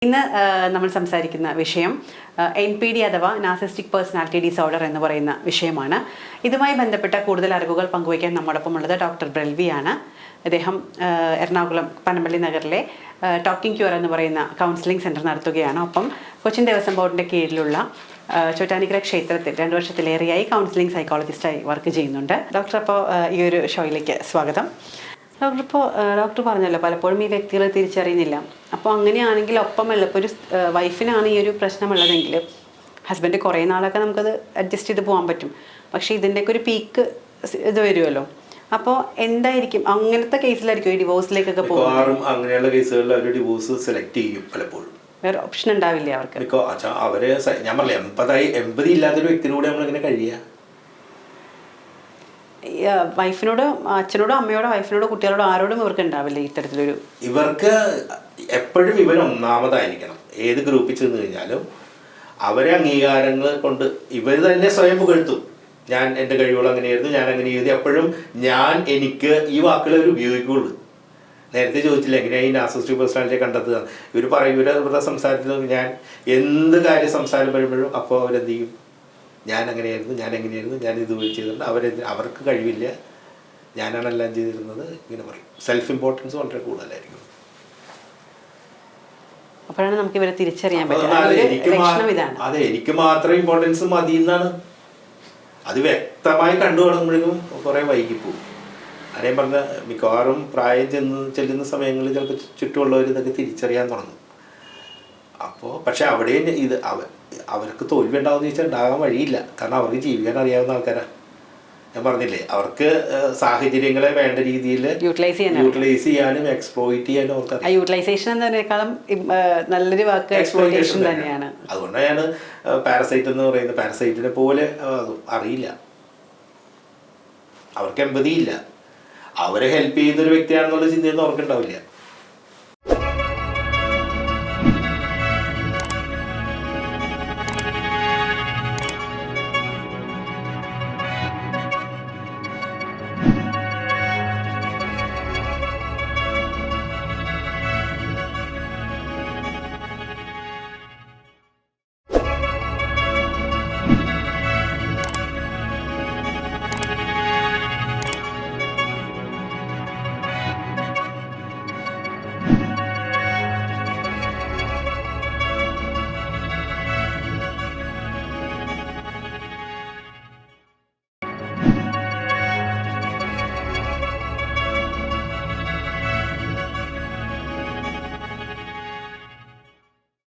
ഇന്ന് നമ്മൾ സംസാരിക്കുന്ന വിഷയം NPD അഥവാ നാർസിസ്റ്റിക് പേഴ്സണാലിറ്റി ഡിസോർഡർ എന്ന് പറയുന്ന വിഷയമാണ്. ഇതുമായി ബന്ധപ്പെട്ട കൂടുതൽ അറിവുകൾ പങ്കുവയ്ക്കാൻ നമ്മോടൊപ്പം ഉള്ളത് ഡോക്ടർ ബ്രെൽവിയാണ്. അദ്ദേഹം എറണാകുളം പനമ്പള്ളി നഗറിലെ ടോക്കിംഗ് ക്യൂർ എന്ന് പറയുന്ന കൗൺസിലിംഗ് സെൻറ്റർ നടത്തുകയാണ്. ഒപ്പം കൊച്ചിൻ ദേവസ്വം ബോർഡിൻ്റെ കീഴിലുള്ള ചോറ്റാനിക്കര ക്ഷേത്രത്തിൽ 2 വർഷത്തിലേറെയായി കൗൺസിലിംഗ് സൈക്കോളജിസ്റ്റായി വർക്ക് ചെയ്യുന്നുണ്ട്. ഡോക്ടർ, അപ്പോൾ ഈ ഒരു ഷോയിലേക്ക് സ്വാഗതം. ഡോക്ടർ, ഇപ്പോൾ ഡോക്ടർ പറഞ്ഞല്ലോ പലപ്പോഴും ഈ വ്യക്തികൾ തിരിച്ചറിയുന്നില്ല. അപ്പോൾ അങ്ങനെയാണെങ്കിൽ ഒപ്പമുള്ള ഇപ്പോൾ ഒരു വൈഫിനാണ് ഈ ഒരു പ്രശ്നമുള്ളതെങ്കിൽ ഹസ്ബൻഡ് കുറേ നാളൊക്കെ നമുക്കത് അഡ്ജസ്റ്റ് ചെയ്ത് പോകാൻ പറ്റും. പക്ഷേ ഇതിൻ്റെയൊക്കെ ഒരു പീക്ക് ഇത് വരുമല്ലോ. അപ്പോൾ എന്തായിരിക്കും അങ്ങനത്തെ കേസിലായിരിക്കും ഈ ഡിവോഴ്സിലേക്കൊക്കെ പോകും? അങ്ങനെയുള്ള കേസുകളിൽ അവർ ഡിവോഴ്സ് സെലക്ട് ചെയ്യും. പലപ്പോഴും വേറെ ഓപ്ഷൻ ഉണ്ടാവില്ല അവർക്ക്. അവരെ ഞാൻ പറഞ്ഞില്ല, എമ്പതി ഇല്ലാത്തൊരു വ്യക്തിനോട് നമ്മളിങ്ങനെ കഴിയുക. വൈഫിനോട്, അച്ഛനോടോ അമ്മയോടോ വൈഫിനോടോ കുട്ടികളോടോ ആരോടും ഇവർക്ക് ഉണ്ടാവില്ല ഇത്തരത്തിലൊരു. ഇവർക്ക് എപ്പോഴും ഇവർ ഒന്നാമതായിരിക്കണം. ഏത് ഗ്രൂപ്പിൽ ചെന്ന് കഴിഞ്ഞാലും അവരെ അംഗീകാരങ്ങൾ കൊണ്ട് ഇവർ തന്നെ സ്വയം പുകഴ്ത്തും. ഞാൻ എൻ്റെ കഴിവുകൾ അങ്ങനെയായിരുന്നു, ഞാൻ അങ്ങനെ ചെയ്തു. എപ്പോഴും ഞാൻ, എനിക്ക് ഈ വാക്കുകൾ അവർ ഉപയോഗിക്കുകയുള്ളൂ. നേരത്തെ ചോദിച്ചില്ല എങ്ങനെയാണ് ഈ നാർസിസ്റ്റിക് പേഴ്സണാലിറ്റിയെ കണ്ടെത്തുക. ഇവർ പറയും, ഇവരുടെ സംസാരത്തിൽ ഞാൻ എന്ത് കാര്യം സംസാരം വരുമ്പോഴും അപ്പോൾ അവരെന്ത് ചെയ്യും, ഞാൻ അങ്ങനെയായിരുന്നു, ഞാൻ എങ്ങനെയായിരുന്നു, ഞാൻ ഇത് ചെയ്തിട്ടുണ്ട്, അവർക്ക് കഴിവില്ല, ഞാനാണ് എല്ലാം ചെയ്തിരുന്നത്, ഇങ്ങനെ പറയും. സെൽഫ് ഇമ്പോർട്ടൻസ് വളരെ കൂടുതലായിരിക്കും. അപ്പോഴാണ് നമുക്ക് ഇവരെ തിരിച്ചറിയാൻ പറ്റുന്നത്. അതെ, എനിക്ക് മാത്രം ഇമ്പോർട്ടൻസ് മതി എന്നാണ്. അത് വ്യക്തമായി കണ്ടു തുടങ്ങുമ്പോഴേക്കും കുറേ വൈകിപ്പോവും. അതേ പറഞ്ഞ മിക്കവാറും പ്രായം ചെല്ലുന്ന സമയങ്ങളിൽ ചിലപ്പോൾ ചുറ്റുമുള്ളവർ ഇതൊക്കെ തിരിച്ചറിയാൻ തുടങ്ങും. അപ്പോൾ പക്ഷെ അവിടെ ഇത് അവർക്ക് തോൽവി ഉണ്ടാവുമെന്ന് ചോദിച്ചാൽ ഉണ്ടാകാൻ വഴിയില്ല. കാരണം അവർക്ക് ജീവിക്കാൻ അറിയാവുന്ന ആൾക്കാരാണ്. ഞാൻ പറഞ്ഞില്ലേ, അവർക്ക് സാഹചര്യങ്ങളെ വേണ്ട രീതിയിൽ യൂട്ടിലൈസ് ചെയ്യാനും എക്സ്പ്ലോയിറ്റ് ചെയ്യാനും അവർക്ക്. യൂട്ടിലൈസേഷൻ എന്നതിനേക്കാളും നല്ലൊരു വാക്ക് എക്സ്പ്ലോയിറ്റേഷൻ തന്നെയാണ്. അതുകൊണ്ടാണ് പാരസൈറ്റ് എന്ന് പറയുന്നത്. പാരസൈറ്റിനെ പോലെ അറിയില്ല, അവർക്ക് എമ്പതിയില്ല. അവരെ ഹെൽപ്പ് ചെയ്യുന്നൊരു വ്യക്തിയാണെന്നുള്ള ചിന്തയൊന്നും അവർക്കുണ്ടാവില്ല.